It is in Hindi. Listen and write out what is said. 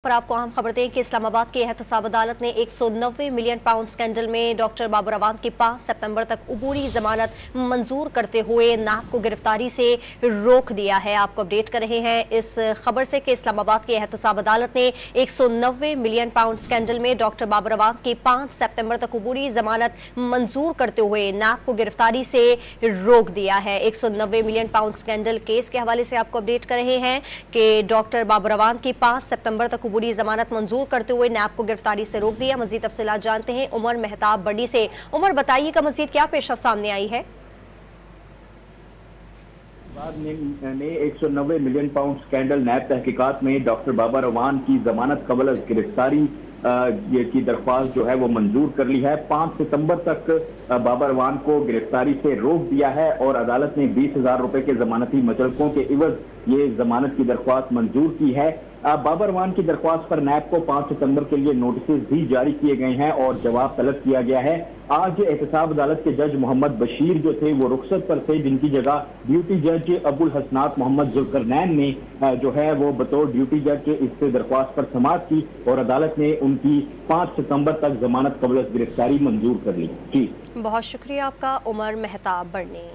पर आपको अहम खबर दें कि इस्लामाबाद की एहतसाब अदालत ने 190 मिलियन पाउंड स्कैंडल में डॉक्टर बाबर अवान की 5 सितंबर तक अबूरी जमानत मंजूर करते हुए नाब को गिरफ्तारी से रोक दिया है। आपको अपडेट कर रहे हैं इस खबर से कि इस्लामाबाद की एहतसाब अदालत ने 190 मिलियन पाउंड स्कैंडल में डॉक्टर बाबर अवान की 5 सितंबर तक अबूरी जमानत मंजूर करते हुए नाब को गिरफ्तारी से रोक दिया है। 190 मिलियन पाउंड स्कैंडल केस के हवाले से आपको अपडेट कर रहे हैं कि डॉक्टर बाबर अवान की 5 सितंबर तक अबूरी जमानत मंजूर करते हुए नैब को गिरफ्तारी से रोक दिया। मजीद तफसीलात जानते हैं उमर मेहताब बड़ी से। उमर, बताइएगा मजीद क्या पेशरफ सामने आई है? ने 190 मिलियन पाउंड स्कैंडल नैब तहकीकात में डॉक्टर बाबर अवान की जमानत कबल गिरफ्तारी की दरख्वास्त जो है वो मंजूर कर ली है। 5 सितंबर तक बाबर अवान को गिरफ्तारी से रोक दिया है और अदालत ने 20,000 रुपए के जमानती मुचलकों के इवज ये जमानत की दरख्वास्त मंजूर की है। बाबर अवान की दरख्वास्त पर नैब को 5 सितंबर के लिए नोटिस भी जारी किए गए हैं और जवाब तलब किया गया है। आज एहतसाब अदालत के जज मोहम्मद बशीर जो थे वो रुखसत पर थे, जिनकी जगह ड्यूटी जज अबुल हसनात मोहम्मद जुल्करनैन ने जो है वो बतौर ड्यूटी जज के इस दरख्वास्त पर समाअत की और अदालत ने उनकी 5 सितंबर तक जमानत कबल गिरफ्तारी मंजूर कर ली। जी, बहुत शुक्रिया आपका उमर मेहताब बढ़ने।